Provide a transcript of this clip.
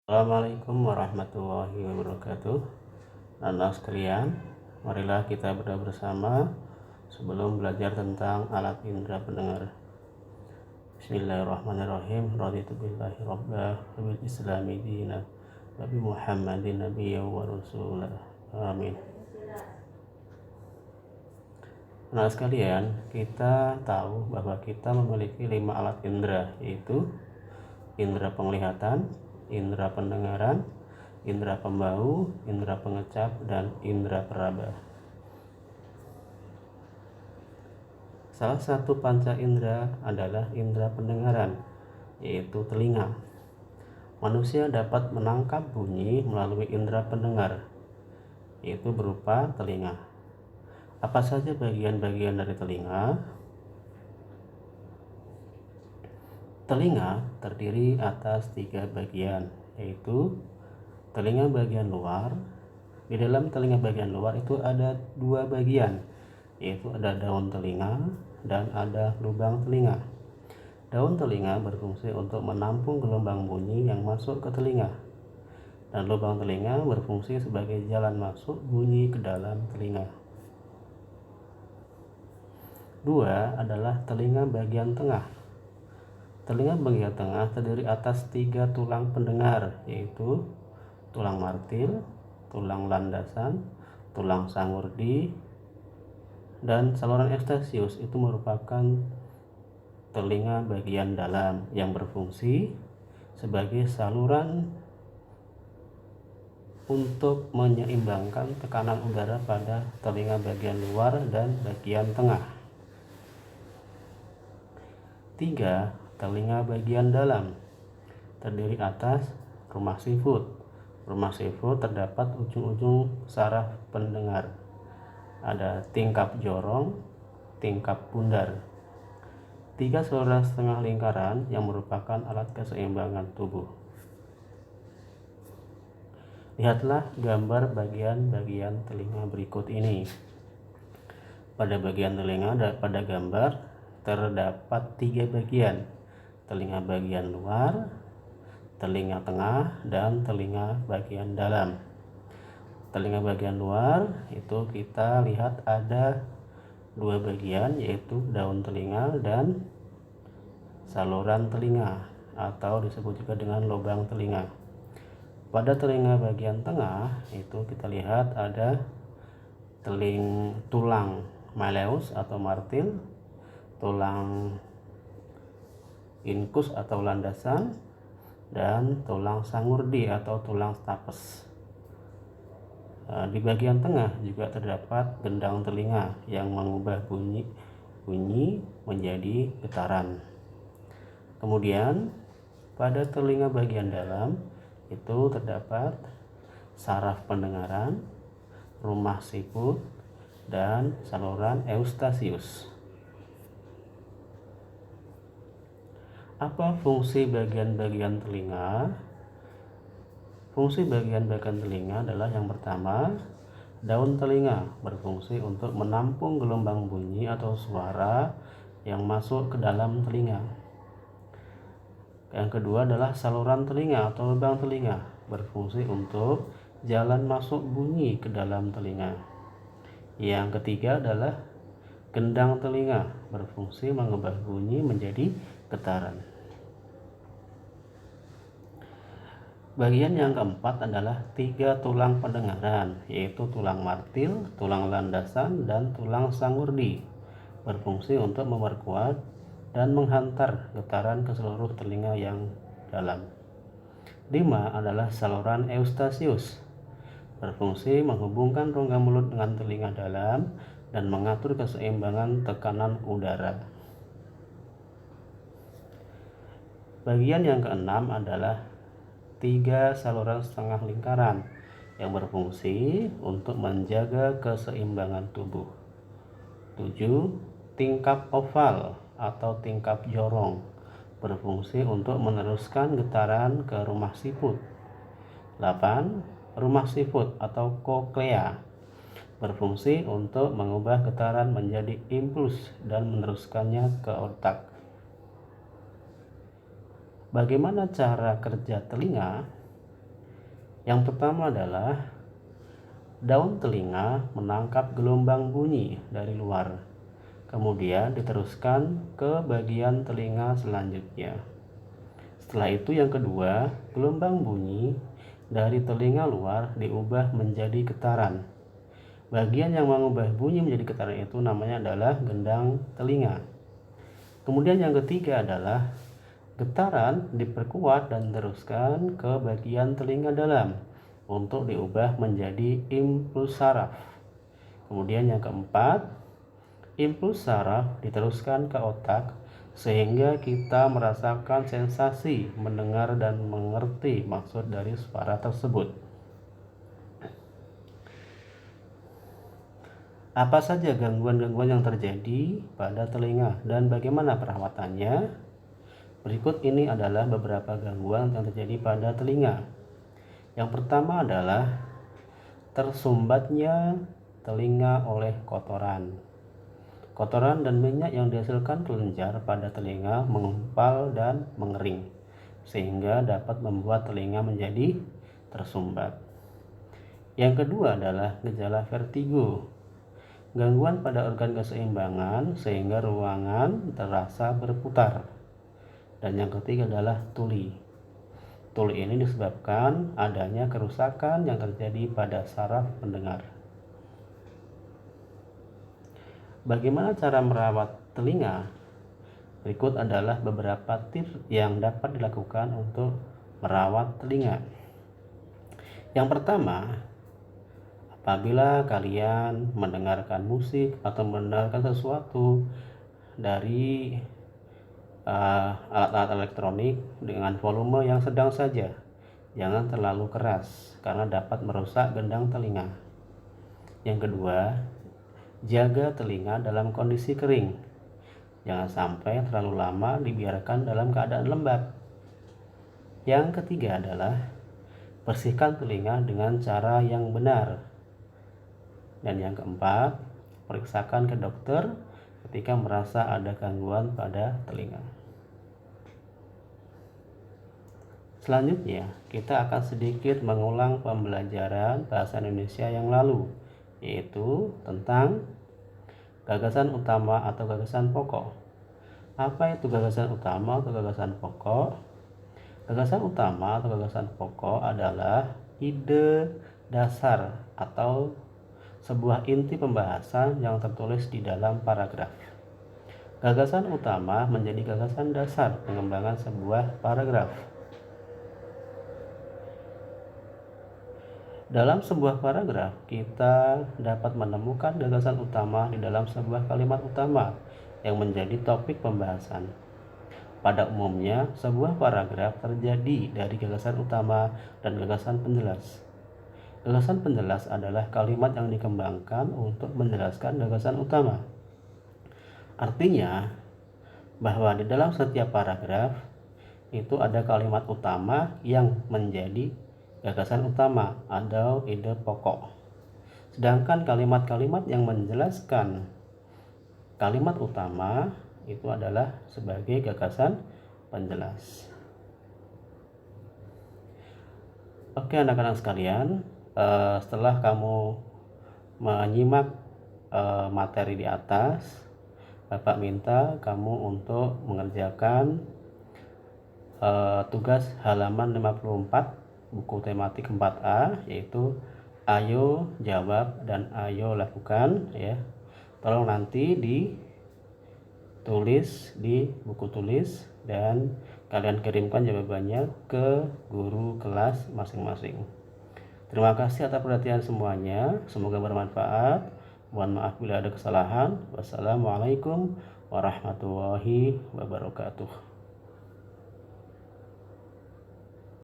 Assalamualaikum warahmatullahi wabarakatuh. Anak sekalian, marilah kita berdoa bersama sebelum belajar tentang alat indera pendengar. Bismillahirrahmanirrahim. Raditu billahi rabba wa bil islami dina wa bi Muhammadin nabiyyan wa rasulah. Amin. Anak sekalian, kita tahu bahwa kita memiliki 5 alat indera, yaitu indera penglihatan, indera pendengaran, indera pembau, indera pengecap, dan indera peraba. Salah satu panca indera adalah indera pendengaran, yaitu telinga. Manusia dapat menangkap bunyi melalui indera pendengar, yaitu berupa telinga. Apa saja bagian-bagian dari telinga? Telinga terdiri atas 3 bagian, yaitu telinga bagian luar. Di dalam telinga bagian luar itu ada 2 bagian, yaitu ada daun telinga dan ada lubang telinga. Daun telinga berfungsi untuk menampung gelombang bunyi yang masuk ke telinga, dan lubang telinga berfungsi sebagai jalan masuk bunyi ke dalam telinga. 2 adalah telinga bagian tengah. Telinga bagian tengah terdiri atas 3 tulang pendengar, yaitu tulang martil, tulang landasan, tulang sangurdi, dan saluran eustasius. Itu merupakan telinga bagian dalam yang berfungsi sebagai saluran untuk menyeimbangkan tekanan udara pada telinga bagian luar dan bagian tengah. 3. Telinga bagian dalam terdiri atas rumah sifut. Rumah sifut terdapat ujung-ujung saraf pendengar. Ada tingkap jorong, tingkap bundar. 3 saluran setengah lingkaran yang merupakan alat keseimbangan tubuh. Lihatlah gambar bagian-bagian telinga berikut ini. Pada bagian telinga pada gambar terdapat 3 bagian: telinga bagian luar, telinga tengah, dan telinga bagian dalam. Telinga bagian luar itu kita lihat ada 2 bagian, yaitu daun telinga dan saluran telinga, atau disebut juga dengan lubang telinga. Pada telinga bagian tengah itu kita lihat ada tulang malleus atau martil, tulang incus atau landasan, dan tulang sangurdi atau tulang stapes. Di bagian tengah juga terdapat gendang telinga yang mengubah bunyi menjadi getaran. Kemudian pada telinga bagian dalam itu terdapat saraf pendengaran, rumah siput, dan saluran eustasius. Apa fungsi bagian-bagian telinga? Fungsi bagian-bagian telinga adalah yang pertama, daun telinga berfungsi untuk menampung gelombang bunyi atau suara yang masuk ke dalam telinga. Yang kedua adalah saluran telinga atau lubang telinga berfungsi untuk jalan masuk bunyi ke dalam telinga. Yang ketiga adalah gendang telinga berfungsi mengubah bunyi menjadi getaran. Bagian yang keempat adalah 3 tulang pendengaran, yaitu tulang martil, tulang landasan, dan tulang sangurdi, berfungsi untuk memperkuat dan menghantar getaran ke seluruh telinga yang dalam. 5 adalah saluran eustasius, berfungsi menghubungkan rongga mulut dengan telinga dalam dan mengatur keseimbangan tekanan udara. Bagian yang keenam adalah 3 saluran setengah lingkaran yang berfungsi untuk menjaga keseimbangan tubuh. 7. Tingkap oval atau tingkap jorong berfungsi untuk meneruskan getaran ke rumah siput. 8. Rumah siput atau koklea berfungsi untuk mengubah getaran menjadi impuls dan meneruskannya ke otak. Bagaimana cara kerja telinga? Yang pertama adalah daun telinga menangkap gelombang bunyi dari luar, kemudian diteruskan ke bagian telinga selanjutnya. Setelah itu yang kedua, gelombang bunyi dari telinga luar diubah menjadi getaran. Bagian yang mengubah bunyi menjadi getaran itu namanya adalah gendang telinga. Kemudian yang ketiga adalah getaran diperkuat dan diteruskan ke bagian telinga dalam untuk diubah menjadi impuls saraf. Kemudian yang keempat, impuls saraf diteruskan ke otak sehingga kita merasakan sensasi mendengar dan mengerti maksud dari suara tersebut. Apa saja gangguan-gangguan yang terjadi pada telinga dan bagaimana perawatannya? Berikut ini adalah beberapa gangguan yang terjadi pada telinga. Yang pertama adalah tersumbatnya telinga oleh kotoran. Kotoran dan minyak yang dihasilkan kelenjar pada telinga mengumpal dan mengering, sehingga dapat membuat telinga menjadi tersumbat. Yang kedua adalah gejala vertigo. Gangguan pada organ keseimbangan sehingga ruangan terasa berputar. Dan yang ketiga adalah tuli. Tuli ini disebabkan adanya kerusakan yang terjadi pada saraf pendengar. Bagaimana cara merawat telinga? Berikut adalah beberapa tips yang dapat dilakukan untuk merawat telinga. Yang pertama, apabila kalian mendengarkan musik atau mendengarkan sesuatu dari alat-alat elektronik dengan volume yang sedang saja, jangan terlalu keras karena dapat merusak gendang telinga. Yang kedua, jaga telinga dalam kondisi kering. Jangan sampai terlalu lama dibiarkan dalam keadaan lembab. Yang ketiga adalah bersihkan telinga dengan cara yang benar. Dan yang keempat, periksakan ke dokter ketika merasa ada gangguan pada telinga. Selanjutnya, kita akan sedikit mengulang pembelajaran bahasa Indonesia yang lalu, yaitu tentang gagasan utama atau gagasan pokok. Apa itu gagasan utama atau gagasan pokok? Gagasan utama atau gagasan pokok adalah ide dasar atau sebuah inti pembahasan yang tertulis di dalam paragraf. Gagasan utama menjadi gagasan dasar pengembangan sebuah paragraf. Dalam sebuah paragraf, kita dapat menemukan gagasan utama di dalam sebuah kalimat utama yang menjadi topik pembahasan. Pada umumnya, sebuah paragraf terjadi dari gagasan utama dan gagasan penjelas. Gagasan penjelas adalah kalimat yang dikembangkan untuk menjelaskan gagasan utama. Artinya, bahwa di dalam setiap paragraf itu ada kalimat utama yang menjadi gagasan utama atau ide pokok. Sedangkan kalimat-kalimat yang menjelaskan kalimat utama itu adalah sebagai gagasan penjelas. Oke anak-anak sekalian, setelah kamu menyimak materi di atas, Bapak minta kamu untuk mengerjakan tugas halaman 54 buku tematik 4A, yaitu ayo jawab dan ayo lakukan ya. Tolong nanti ditulis di buku tulis dan kalian kirimkan jawabannya ke guru kelas masing-masing. Terima kasih atas perhatian semuanya, semoga bermanfaat. Mohon maaf bila ada kesalahan. Wassalamualaikum warahmatullahi wabarakatuh.